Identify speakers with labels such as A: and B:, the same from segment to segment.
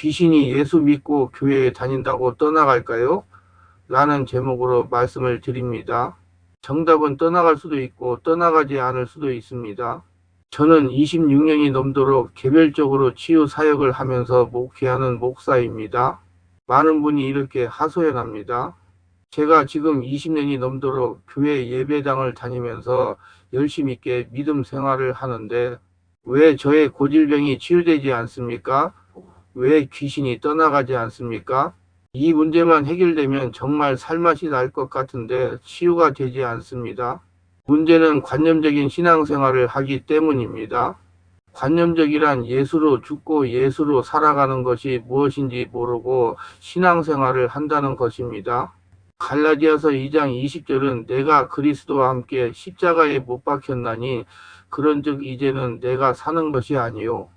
A: 귀신이 예수 믿고 교회에 다닌다고 떠나갈까요? 라는 제목으로 말씀을 드립니다. 정답은 떠나갈 수도 있고 떠나가지 않을 수도 있습니다. 저는 26년이 넘도록 개별적으로 치유 사역을 하면서 목회하는 목사입니다. 많은 분이 이렇게 하소연합니다. 제가 지금 20년이 넘도록 교회 예배당을 다니면서 열심히 있게 믿음 생활을 하는데 왜 저의 고질병이 치유되지 않습니까? 왜 귀신이 떠나가지 않습니까? 이 문제만 해결되면 정말 살맛이 날 것 같은데 치유가 되지 않습니다. 문제는 관념적인 신앙생활을 하기 때문입니다. 관념적이란 예수로 죽고 예수로 살아가는 것이 무엇인지 모르고 신앙생활을 한다는 것입니다. 갈라디아서 2장 20절은 내가 그리스도와 함께 십자가에 못 박혔나니 그런즉 이제는 내가 사는 것이 아니요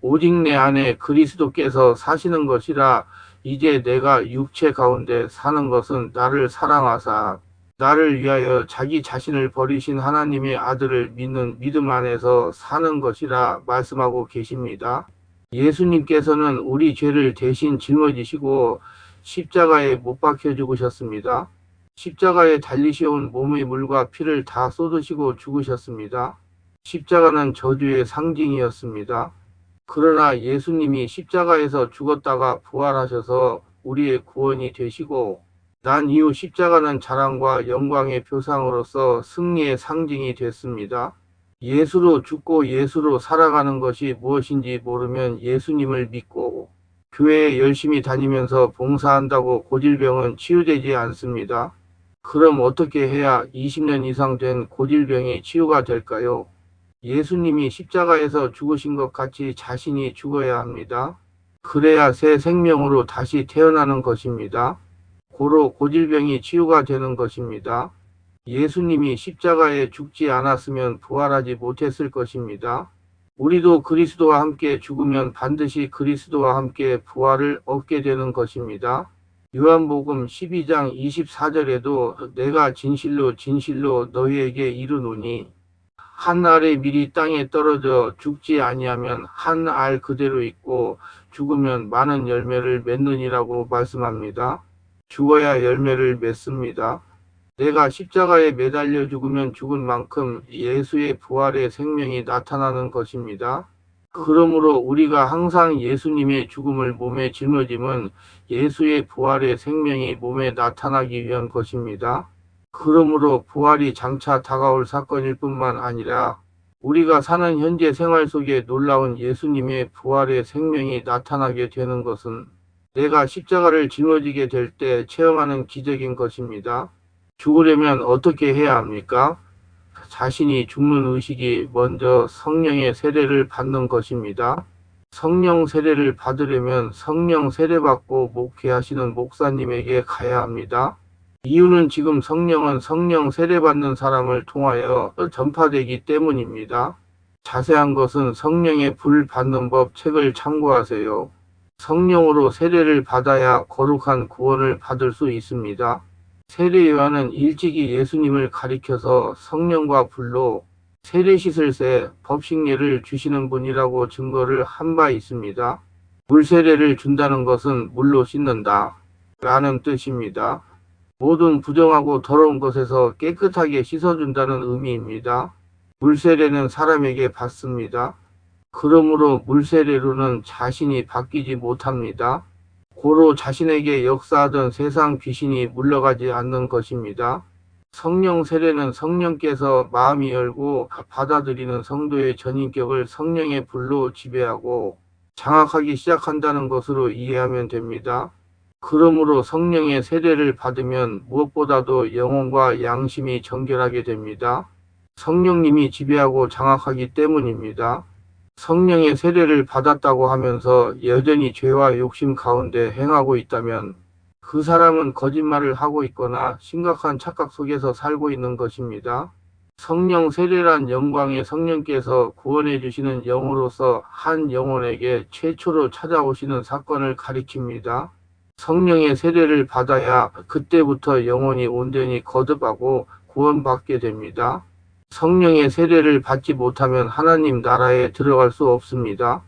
A: 오직 내 안에 그리스도께서 사시는 것이라. 이제 내가 육체 가운데 사는 것은 나를 사랑하사 나를 위하여 자기 자신을 버리신 하나님의 아들을 믿는 믿음 안에서 사는 것이라 말씀하고 계십니다. 예수님께서는 우리 죄를 대신 짊어지시고 십자가에 못 박혀 죽으셨습니다. 십자가에 달리셔온 몸의 물과 피를 다 쏟으시고 죽으셨습니다. 십자가는 저주의 상징이었습니다. 그러나 예수님이 십자가에서 죽었다가 부활하셔서 우리의 구원이 되시고 난 이후 십자가는 자랑과 영광의 표상으로서 승리의 상징이 됐습니다. 예수로 죽고 예수로 살아가는 것이 무엇인지 모르면 예수님을 믿고 교회에 열심히 다니면서 봉사한다고 고질병은 치유되지 않습니다. 그럼 어떻게 해야 20년 이상 된 고질병이 치유가 될까요? 예수님이 십자가에서 죽으신 것 같이 자신이 죽어야 합니다. 그래야 새 생명으로 다시 태어나는 것입니다. 고로 고질병이 치유가 되는 것입니다. 예수님이 십자가에 죽지 않았으면 부활하지 못했을 것입니다. 우리도 그리스도와 함께 죽으면 반드시 그리스도와 함께 부활을 얻게 되는 것입니다. 요한복음 12장 24절에도 내가 진실로 진실로 너희에게 이르노니 한 알의 밀이 땅에 떨어져 죽지 아니하면 한 알 그대로 있고 죽으면 많은 열매를 맺느니라고 말씀합니다. 죽어야 열매를 맺습니다. 내가 십자가에 매달려 죽으면 죽은 만큼 예수의 부활의 생명이 나타나는 것입니다. 그러므로 우리가 항상 예수님의 죽음을 몸에 짊어짐은 예수의 부활의 생명이 몸에 나타나기 위한 것입니다. 그러므로 부활이 장차 다가올 사건일 뿐만 아니라 우리가 사는 현재 생활 속에 놀라운 예수님의 부활의 생명이 나타나게 되는 것은 내가 십자가를 짊어지게 될 때 체험하는 기적인 것입니다. 죽으려면 어떻게 해야 합니까? 자신이 죽는 의식이 먼저 성령의 세례를 받는 것입니다. 성령 세례를 받으려면 성령 세례받고 목회하시는 목사님에게 가야 합니다. 이유는 지금 성령은 성령 세례받는 사람을 통하여 전파되기 때문입니다. 자세한 것은 성령의 불 받는 법 책을 참고하세요. 성령으로 세례를 받아야 거룩한 구원을 받을 수 있습니다. 세례 요한은 일찍이 예수님을 가리켜서 성령과 불로 세례 씻을 새 법식례를 주시는 분이라고 증거를 한 바 있습니다. 물 세례를 준다는 것은 물로 씻는다 라는 뜻입니다. 모든 부정하고 더러운 것에서 깨끗하게 씻어준다는 의미입니다. 물세례는 사람에게 받습니다. 그러므로 물세례로는 자신이 바뀌지 못합니다. 고로 자신에게 역사하던 세상 귀신이 물러가지 않는 것입니다. 성령 세례는 성령께서 마음이 열고 받아들이는 성도의 전인격을 성령의 불로 지배하고 장악하기 시작한다는 것으로 이해하면 됩니다. 그러므로 성령의 세례를 받으면 무엇보다도 영혼과 양심이 정결하게 됩니다. 성령님이 지배하고 장악하기 때문입니다. 성령의 세례를 받았다고 하면서 여전히 죄와 욕심 가운데 행하고 있다면 그 사람은 거짓말을 하고 있거나 심각한 착각 속에서 살고 있는 것입니다. 성령 세례란 영광의 성령께서 구원해 주시는 영으로서 한 영혼에게 최초로 찾아오시는 사건을 가리킵니다. 성령의 세례를 받아야 그때부터 영혼이 온전히 거듭하고 구원받게 됩니다. 성령의 세례를 받지 못하면 하나님 나라에 들어갈 수 없습니다.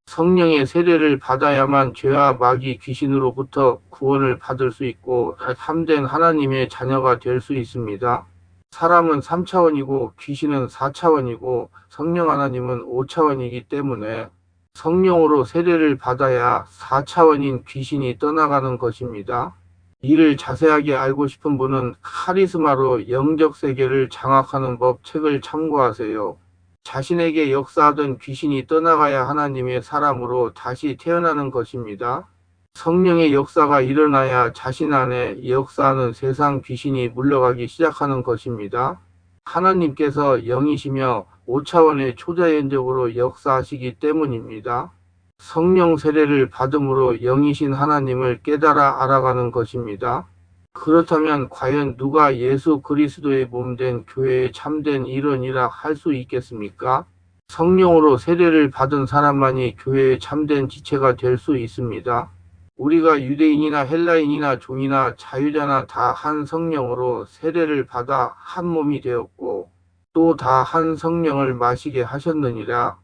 A: 성령의 세례를 받아야만 죄와 마귀 귀신으로부터 구원을 받을 수 있고 참된 하나님의 자녀가 될 수 있습니다. 사람은 3차원이고 귀신은 4차원이고 성령 하나님은 5차원이기 때문에 성령으로 세례를 받아야 4차원인 귀신이 떠나가는 것입니다. 이를 자세하게 알고 싶은 분은 카리스마로 영적 세계를 장악하는 법 책을 참고하세요. 자신에게 역사하던 귀신이 떠나가야 하나님의 사람으로 다시 태어나는 것입니다. 성령의 역사가 일어나야 자신 안에 역사하는 세상 귀신이 물러가기 시작하는 것입니다. 하나님께서 영이시며 5차원의 초자연적으로 역사하시기 때문입니다. 성령 세례를 받음으로 영이신 하나님을 깨달아 알아가는 것입니다. 그렇다면 과연 누가 예수 그리스도의 몸된 교회의 참된 일원이라 할 수 있겠습니까? 성령으로 세례를 받은 사람만이 교회의 참된 지체가 될 수 있습니다. 우리가 유대인이나 헬라인이나 종이나 자유자나 다 한 성령으로 세례를 받아 한 몸이 되었고 또 다 한 성령을 마시게 하셨느니라.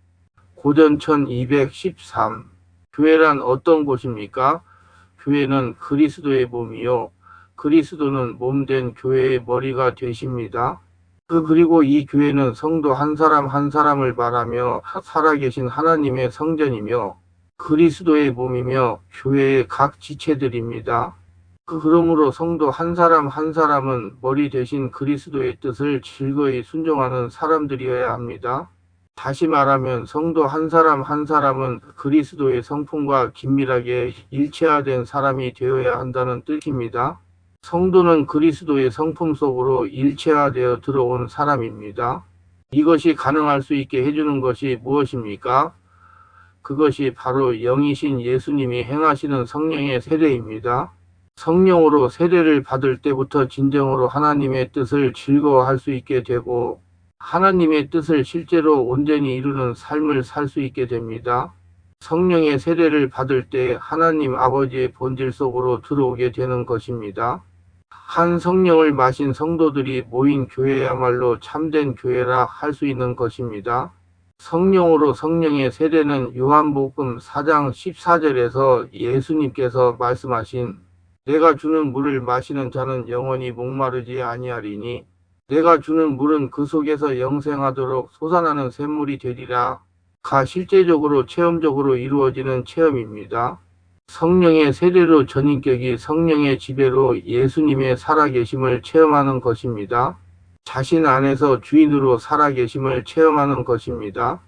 A: 고전 1213. 교회란 어떤 곳입니까? 교회는 그리스도의 몸이요 그리스도는 몸된 교회의 머리가 되십니다. 그리고 이 교회는 성도 한 사람 한 사람을 말하며 살아계신 하나님의 성전이며 그리스도의 몸이며 교회의 각 지체들입니다. 그러므로 성도 한 사람 한 사람은 머리 대신 그리스도의 뜻을 즐거이 순종하는 사람들이어야 합니다. 다시 말하면 성도 한 사람 한 사람은 그리스도의 성품과 긴밀하게 일체화된 사람이 되어야 한다는 뜻입니다. 성도는 그리스도의 성품 속으로 일체화되어 들어온 사람입니다. 이것이 가능할 수 있게 해주는 것이 무엇입니까? 그것이 바로 영이신 예수님이 행하시는 성령의 세례입니다. 성령으로 세례를 받을 때부터 진정으로 하나님의 뜻을 즐거워할 수 있게 되고 하나님의 뜻을 실제로 온전히 이루는 삶을 살 수 있게 됩니다. 성령의 세례를 받을 때 하나님 아버지의 본질 속으로 들어오게 되는 것입니다. 한 성령을 마신 성도들이 모인 교회야말로 참된 교회라 할 수 있는 것입니다. 성령으로 성령의 세례는 요한복음 4장 14절에서 예수님께서 말씀하신 내가 주는 물을 마시는 자는 영원히 목마르지 아니하리니 내가 주는 물은 그 속에서 영생하도록 솟아나는 샘물이 되리라. 가 실제적으로 체험적으로 이루어지는 체험입니다. 성령의 세례로 전인격이 성령의 지배로 예수님의 살아계심을 체험하는 것입니다. 자신 안에서 주인으로 살아계심을 체험하는 것입니다.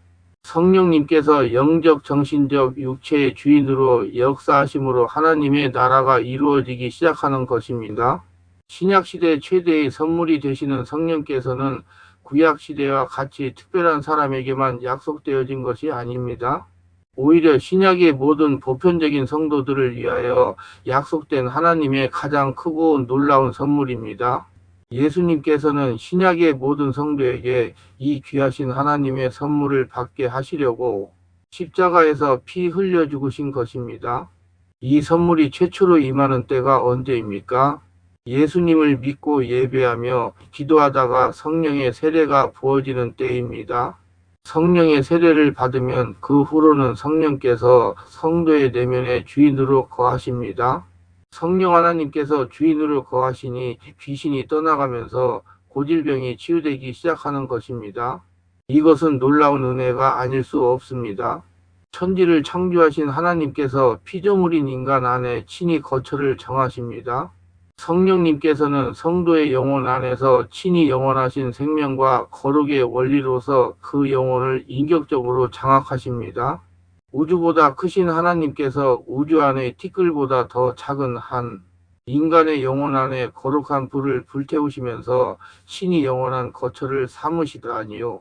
A: 성령님께서 영적, 정신적, 육체의 주인으로 역사하심으로 하나님의 나라가 이루어지기 시작하는 것입니다. 신약시대 최대의 선물이 되시는 성령께서는 구약시대와 같이 특별한 사람에게만 약속되어진 것이 아닙니다. 오히려 신약의 모든 보편적인 성도들을 위하여 약속된 하나님의 가장 크고 놀라운 선물입니다. 예수님께서는 신약의 모든 성도에게 이 귀하신 하나님의 선물을 받게 하시려고 십자가에서 피 흘려 죽으신 것입니다. 이 선물이 최초로 임하는 때가 언제입니까? 예수님을 믿고 예배하며 기도하다가 성령의 세례가 부어지는 때입니다. 성령의 세례를 받으면 그 후로는 성령께서 성도의 내면에 주인으로 거하십니다. 성령 하나님께서 주인으로 거하시니 귀신이 떠나가면서 고질병이 치유되기 시작하는 것입니다. 이것은 놀라운 은혜가 아닐 수 없습니다. 천지를 창조하신 하나님께서 피조물인 인간 안에 친히 거처를 정하십니다. 성령님께서는 성도의 영혼 안에서 친히 영원하신 생명과 거룩의 원리로서 그 영혼을 인격적으로 장악하십니다. 우주보다 크신 하나님께서 우주 안의 티끌보다 더 작은 한 인간의 영혼 안에 거룩한 불을 불태우시면서 신이 영원한 거처를 삼으시다니요.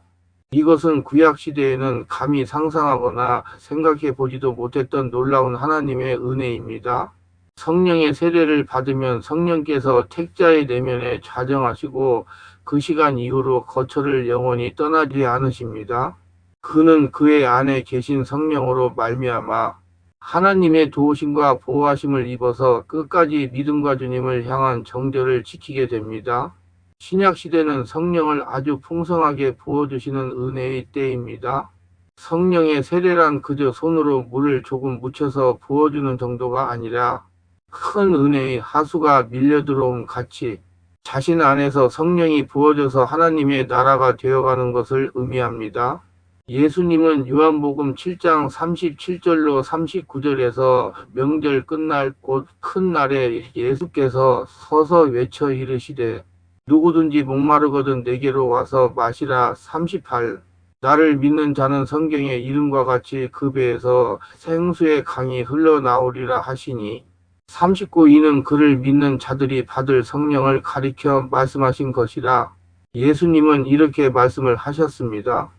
A: 이것은 구약시대에는 감히 상상하거나 생각해 보지도 못했던 놀라운 하나님의 은혜입니다. 성령의 세례를 받으면 성령께서 택자의 내면에 좌정하시고 그 시간 이후로 거처를 영원히 떠나지 않으십니다. 그는 그의 안에 계신 성령으로 말미암아 하나님의 도우심과 보호하심을 입어서 끝까지 믿음과 주님을 향한 정결을 지키게 됩니다. 신약시대는 성령을 아주 풍성하게 부어주시는 은혜의 때입니다. 성령의 세례란 그저 손으로 물을 조금 묻혀서 부어주는 정도가 아니라 큰 은혜의 하수가 밀려들어옴 같이 자신 안에서 성령이 부어져서 하나님의 나라가 되어가는 것을 의미합니다. 예수님은 요한복음 7장 37절로 39절에서 명절 끝날 곧 큰 날에 예수께서 서서 외쳐 이르시되 누구든지 목마르거든 내게로 와서 마시라. 38. 나를 믿는 자는 성경의 이름과 같이 그 배에서 생수의 강이 흘러나오리라 하시니 39. 이는 그를 믿는 자들이 받을 성령을 가리켜 말씀하신 것이라. 예수님은 이렇게 말씀을 하셨습니다.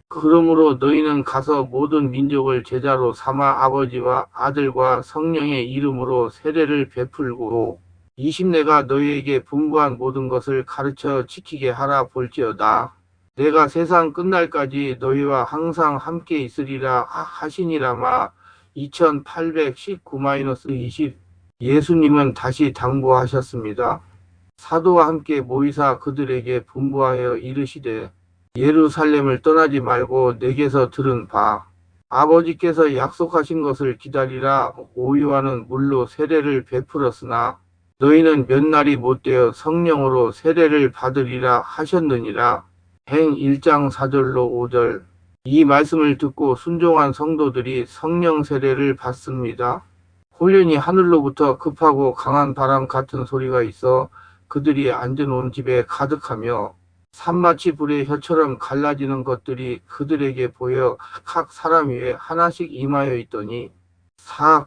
A: 그러므로 너희는 가서 모든 민족을 제자로 삼아 아버지와 아들과 성령의 이름으로 세례를 베풀고 20. 내가 너희에게 분부한 모든 것을 가르쳐 지키게 하라. 볼지어다 내가 세상 끝날까지 너희와 항상 함께 있으리라 하시니라마. 2819-20. 예수님은 다시 당부하셨습니다. 사도와 함께 모이사 그들에게 분부하여 이르시되 예루살렘을 떠나지 말고 내게서 들은 바 아버지께서 약속하신 것을 기다리라. 오요한은 물로 세례를 베풀었으나 너희는 몇 날이 못되어 성령으로 세례를 받으리라 하셨느니라. 행 1장 4절로 5절. 이 말씀을 듣고 순종한 성도들이 성령 세례를 받습니다. 홀련히 하늘로부터 급하고 강한 바람 같은 소리가 있어 그들이 앉아놓은 집에 가득하며 산마치 불의 혀처럼 갈라지는 것들이 그들에게 보여 각 사람 위에 하나씩 임하여 있더니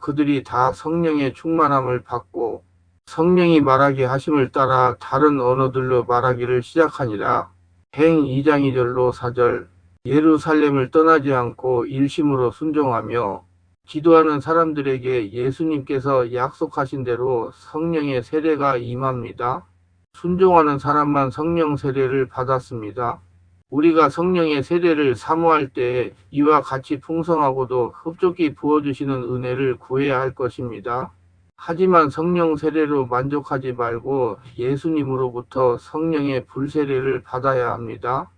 A: 그들이 다 성령의 충만함을 받고 성령이 말하게 하심을 따라 다른 언어들로 말하기를 시작하니라. 행 2장 2절로 4절. 예루살렘을 떠나지 않고 일심으로 순종하며 기도하는 사람들에게 예수님께서 약속하신 대로 성령의 세례가 임합니다. 순종하는 사람만 성령 세례를 받았습니다. 우리가 성령의 세례를 사모할 때 이와 같이 풍성하고도 흡족히 부어주시는 은혜를 구해야 할 것입니다. 하지만 성령 세례로 만족하지 말고 예수님으로부터 성령의 불 세례를 받아야 합니다.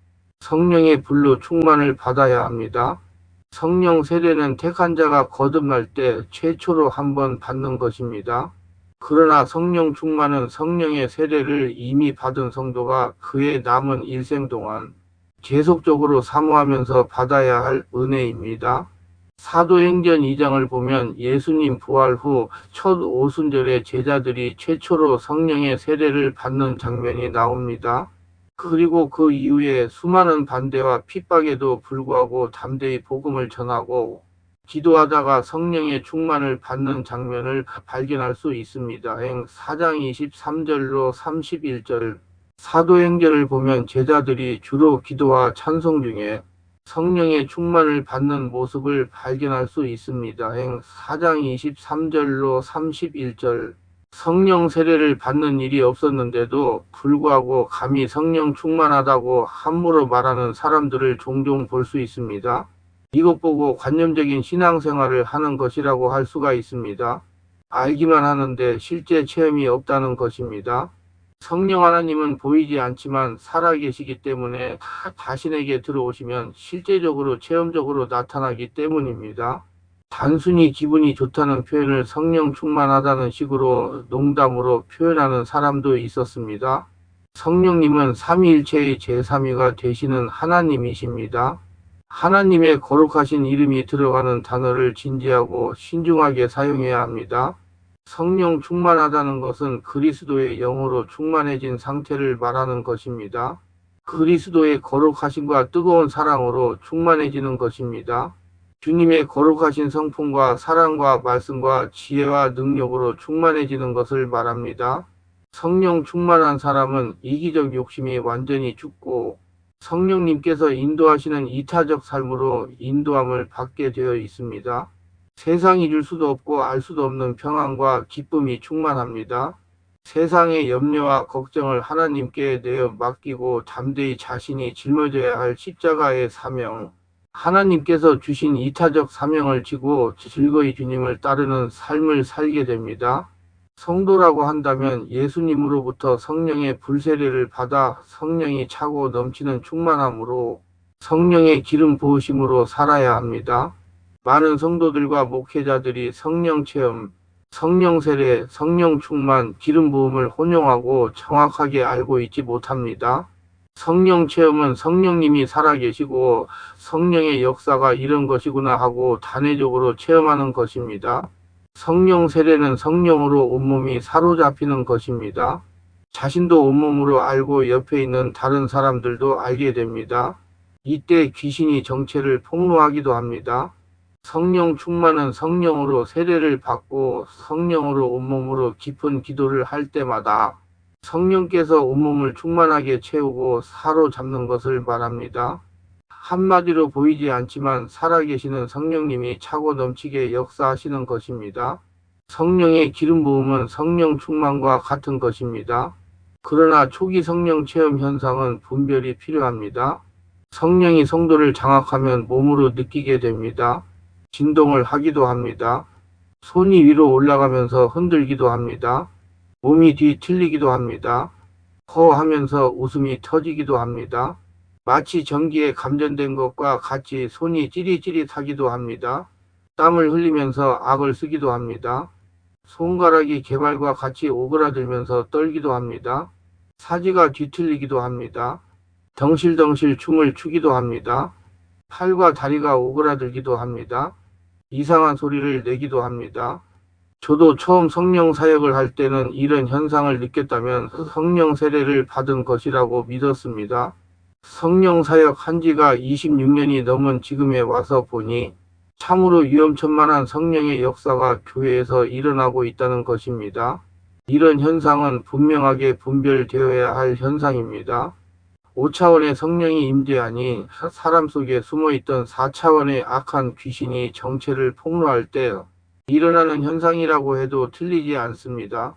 A: 성령의 불로 충만을 받아야 합니다. 성령 세례는 택한 자가 거듭날 때 최초로 한 번 받는 것입니다. 그러나 성령 충만은 성령의 세례를 이미 받은 성도가 그의 남은 일생 동안 계속적으로 사모하면서 받아야 할 은혜입니다. 사도행전 2장을 보면 예수님 부활 후 첫 오순절에 제자들이 최초로 성령의 세례를 받는 장면이 나옵니다. 그리고 그 이후에 수많은 반대와 핍박에도 불구하고 담대히 복음을 전하고 기도하다가 성령의 충만을 받는 장면을 발견할 수 있습니다. 행 4장 23절로 31절. 사도행전을 보면 제자들이 주로 기도와 찬송 중에 성령의 충만을 받는 모습을 발견할 수 있습니다. 행 4장 23절로 31절. 성령 세례를 받는 일이 없었는데도 불구하고 감히 성령 충만하다고 함부로 말하는 사람들을 종종 볼 수 있습니다. 이것 보고 관념적인 신앙생활을 하는 것이라고 할 수가 있습니다. 알기만 하는데 실제 체험이 없다는 것입니다. 성령 하나님은 보이지 않지만 살아계시기 때문에 자신에게 들어오시면 실제적으로 체험적으로 나타나기 때문입니다. 단순히 기분이 좋다는 표현을 성령 충만하다는 식으로 농담으로 표현하는 사람도 있었습니다. 성령님은 삼위일체의 제3위가 되시는 하나님이십니다. 하나님의 거룩하신 이름이 들어가는 단어를 진지하고 신중하게 사용해야 합니다. 성령 충만하다는 것은 그리스도의 영으로 충만해진 상태를 말하는 것입니다. 그리스도의 거룩하심과 뜨거운 사랑으로 충만해지는 것입니다. 주님의 거룩하신 성품과 사랑과 말씀과 지혜와 능력으로 충만해지는 것을 말합니다. 성령 충만한 사람은 이기적 욕심이 완전히 죽고 성령님께서 인도하시는 이타적 삶으로 인도함을 받게 되어 있습니다. 세상이 줄 수도 없고 알 수도 없는 평안과 기쁨이 충만합니다. 세상의 염려와 걱정을 하나님께 내어 맡기고 담대히 자신이 짊어져야 할 십자가의 사명, 하나님께서 주신 이타적 사명을 지고 즐거이 주님을 따르는 삶을 살게 됩니다. 성도라고 한다면 예수님으로부터 성령의 불세례를 받아 성령이 차고 넘치는 충만함으로 성령의 기름 부으심으로 살아야 합니다. 많은 성도들과 목회자들이 성령 체험, 성령 세례, 성령 충만, 기름 부음을 혼용하고 정확하게 알고 있지 못합니다. 성령 체험은 성령님이 살아계시고 성령의 역사가 이런 것이구나 하고 단회적으로 체험하는 것입니다. 성령 세례는 성령으로 온몸이 사로잡히는 것입니다. 자신도 온몸으로 알고 옆에 있는 다른 사람들도 알게 됩니다. 이때 귀신이 정체를 폭로하기도 합니다. 성령 충만은 성령으로 세례를 받고 성령으로 온몸으로 깊은 기도를 할 때마다 성령께서 온몸을 충만하게 채우고 사로잡는 것을 말합니다. 한마디로 보이지 않지만 살아계시는 성령님이 차고 넘치게 역사하시는 것입니다. 성령의 기름 부음은 성령 충만과 같은 것입니다. 그러나 초기 성령 체험 현상은 분별이 필요합니다. 성령이 성도를 장악하면 몸으로 느끼게 됩니다. 진동을 하기도 합니다. 손이 위로 올라가면서 흔들기도 합니다. 몸이 뒤틀리기도 합니다. 허하면서 웃음이 터지기도 합니다. 마치 전기에 감전된 것과 같이 손이 찌릿찌릿하기도 합니다. 땀을 흘리면서 악을 쓰기도 합니다. 손가락이 개발과 같이 오그라들면서 떨기도 합니다. 사지가 뒤틀리기도 합니다. 덩실덩실 춤을 추기도 합니다. 팔과 다리가 오그라들기도 합니다. 이상한 소리를 내기도 합니다. 저도 처음 성령 사역을 할 때는 이런 현상을 느꼈다면 성령 세례를 받은 것이라고 믿었습니다. 성령 사역 한 지가 26년이 넘은 지금에 와서 보니 참으로 위험천만한 성령의 역사가 교회에서 일어나고 있다는 것입니다. 이런 현상은 분명하게 분별되어야 할 현상입니다. 5차원의 성령이 임재하니 사람 속에 숨어있던 4차원의 악한 귀신이 정체를 폭로할 때 일어나는 현상이라고 해도 틀리지 않습니다.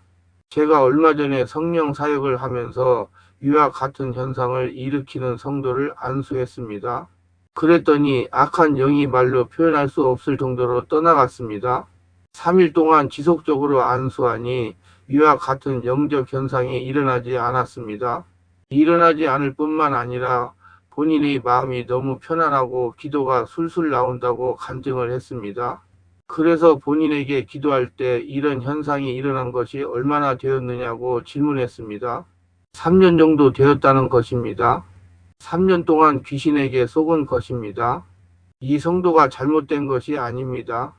A: 제가 얼마 전에 성령 사역을 하면서 이와 같은 현상을 일으키는 성도를 안수했습니다. 그랬더니 악한 영이 말로 표현할 수 없을 정도로 떠나갔습니다. 3일 동안 지속적으로 안수하니 이와 같은 영적 현상이 일어나지 않았습니다. 일어나지 않을 뿐만 아니라 본인의 마음이 너무 편안하고 기도가 술술 나온다고 간증을 했습니다. 그래서 본인에게 기도할 때 이런 현상이 일어난 것이 얼마나 되었느냐고 질문했습니다. 3년 정도 되었다는 것입니다. 3년 동안 귀신에게 속은 것입니다. 이 성도가 잘못된 것이 아닙니다.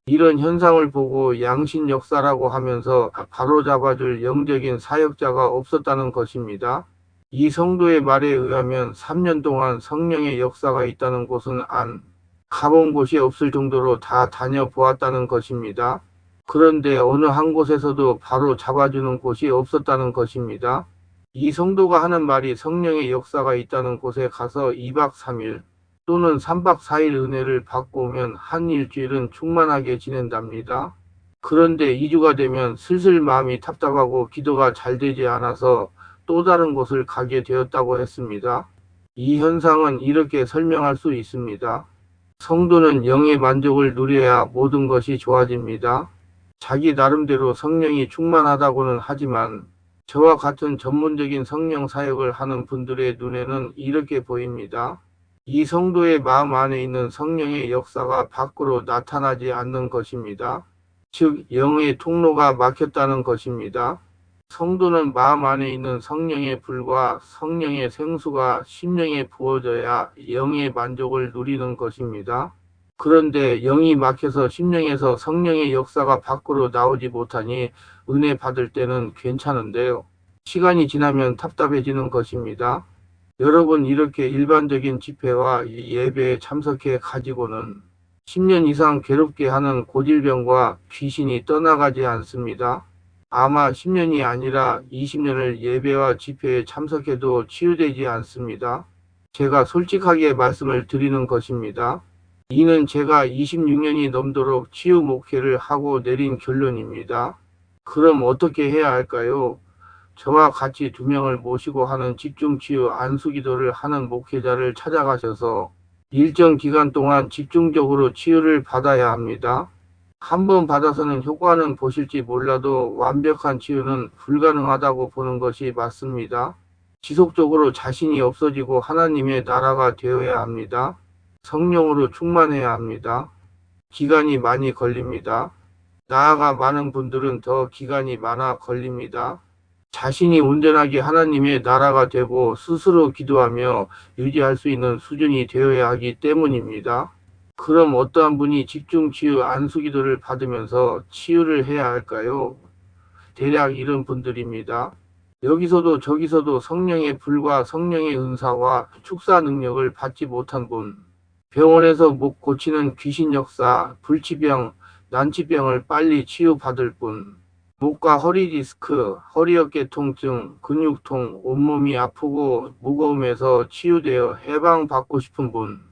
A: 이런 현상을 보고 양신 역사라고 하면서 바로잡아줄 영적인 사역자가 없었다는 것입니다. 이 성도의 말에 의하면 3년 동안 성령의 역사가 있다는 곳은 가본 곳이 없을 정도로 다 다녀보았다는 것입니다. 그런데 어느 한 곳에서도 바로 잡아주는 곳이 없었다는 것입니다. 이 성도가 하는 말이 성령의 역사가 있다는 곳에 가서 2박 3일 또는 3박 4일 은혜를 받고 오면 한 일주일은 충만하게 지낸답니다. 그런데 2주가 되면 슬슬 마음이 답답하고 기도가 잘 되지 않아서 또 다른 곳을 가게 되었다고 했습니다. 이 현상은 이렇게 설명할 수 있습니다. 성도는 영의 만족을 누려야 모든 것이 좋아집니다. 자기 나름대로 성령이 충만하다고는 하지만 저와 같은 전문적인 성령 사역을 하는 분들의 눈에는 이렇게 보입니다. 이 성도의 마음 안에 있는 성령의 역사가 밖으로 나타나지 않는 것입니다. 즉, 영의 통로가 막혔다는 것입니다. 성도는 마음 안에 있는 성령의 불과 성령의 생수가 심령에 부어져야 영의 만족을 누리는 것입니다. 그런데 영이 막혀서 심령에서 성령의 역사가 밖으로 나오지 못하니 은혜 받을 때는 괜찮은데요. 시간이 지나면 답답해지는 것입니다. 여러분, 이렇게 일반적인 집회와 예배에 참석해 가지고는 10년 이상 괴롭게 하는 고질병과 귀신이 떠나가지 않습니다. 아마 10년이 아니라 20년을 예배와 집회에 참석해도 치유되지 않습니다. 제가 솔직하게 말씀을 드리는 것입니다. 이는 제가 26년이 넘도록 치유 목회를 하고 내린 결론입니다. 그럼 어떻게 해야 할까요? 저와 같이 2명을 모시고 하는 집중치유 안수기도를 하는 목회자를 찾아가셔서 일정 기간 동안 집중적으로 치유를 받아야 합니다. 한 번 받아서는 효과는 보실지 몰라도 완벽한 치유는 불가능하다고 보는 것이 맞습니다. 지속적으로 자신이 없어지고 하나님의 나라가 되어야 합니다. 성령으로 충만해야 합니다. 기간이 많이 걸립니다. 나아가 많은 분들은 더 기간이 많아 걸립니다. 자신이 온전하게 하나님의 나라가 되고 스스로 기도하며 유지할 수 있는 수준이 되어야 하기 때문입니다. 그럼 어떠한 분이 집중치유 안수기도를 받으면서 치유를 해야 할까요? 대략 이런 분들입니다. 여기서도 저기서도 성령의 불과 성령의 은사와 축사 능력을 받지 못한 분, 병원에서 목 고치는 귀신 역사, 불치병, 난치병을 빨리 치유받을 분, 목과 허리 디스크, 허리 어깨 통증, 근육통, 온몸이 아프고 무거움에서 치유되어 해방받고 싶은 분,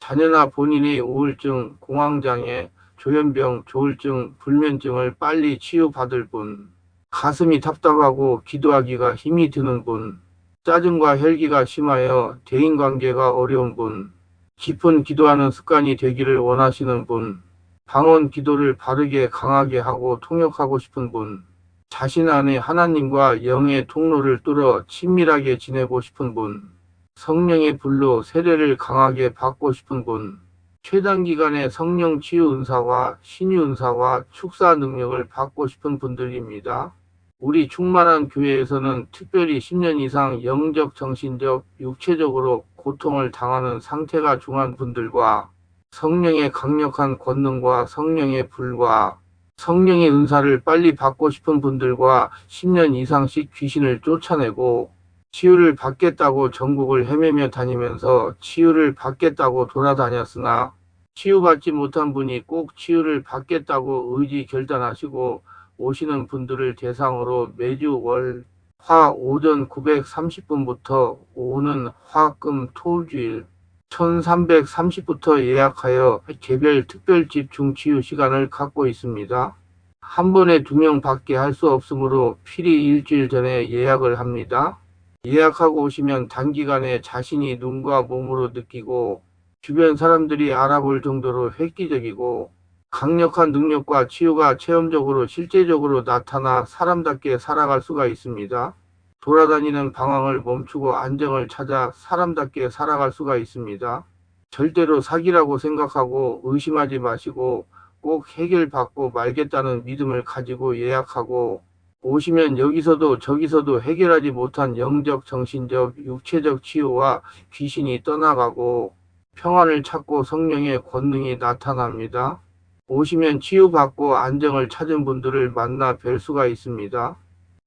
A: 자녀나 본인의 우울증, 공황장애, 조현병, 조울증, 불면증을 빨리 치유받을 분, 가슴이 답답하고 기도하기가 힘이 드는 분, 짜증과 혈기가 심하여 대인관계가 어려운 분, 깊은 기도하는 습관이 되기를 원하시는 분, 방언 기도를 바르게 강하게 하고 통역하고 싶은 분, 자신 안에 하나님과 영의 통로를 뚫어 친밀하게 지내고 싶은 분, 성령의 불로 세례를 강하게 받고 싶은 분, 최단 기간의 성령 치유 은사와 신유 은사와 축사 능력을 받고 싶은 분들입니다. 우리 충만한 교회에서는 특별히 10년 이상 영적, 정신적, 육체적으로 고통을 당하는 상태가 중한 분들과 성령의 강력한 권능과 성령의 불과 성령의 은사를 빨리 받고 싶은 분들과 10년 이상씩 귀신을 쫓아내고 치유를 받겠다고 전국을 헤매며 다니면서 치유를 받겠다고 돌아다녔으나 치유받지 못한 분이 꼭 치유를 받겠다고 의지 결단하시고 오시는 분들을 대상으로 매주 월, 화 오전 930분부터 오는 화금 토주일 1330부터 예약하여 개별 특별 집중 치유 시간을 갖고 있습니다. 한 번에 2명밖에 할 수 없으므로 필히 일주일 전에 예약을 합니다. 예약하고 오시면 단기간에 자신이 눈과 몸으로 느끼고 주변 사람들이 알아볼 정도로 획기적이고 강력한 능력과 치유가 체험적으로 실제적으로 나타나 사람답게 살아갈 수가 있습니다. 돌아다니는 방황을 멈추고 안정을 찾아 사람답게 살아갈 수가 있습니다. 절대로 사기라고 생각하고 의심하지 마시고 꼭 해결받고 말겠다는 믿음을 가지고 예약하고 오시면 여기서도 저기서도 해결하지 못한 영적, 정신적, 육체적 치유와 귀신이 떠나가고 평안을 찾고 성령의 권능이 나타납니다. 오시면 치유받고 안정을 찾은 분들을 만나 뵐 수가 있습니다.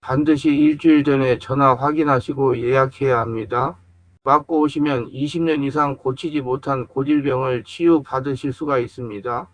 A: 반드시 일주일 전에 전화 확인하시고 예약해야 합니다. 맞고 오시면 20년 이상 고치지 못한 고질병을 치유받으실 수가 있습니다.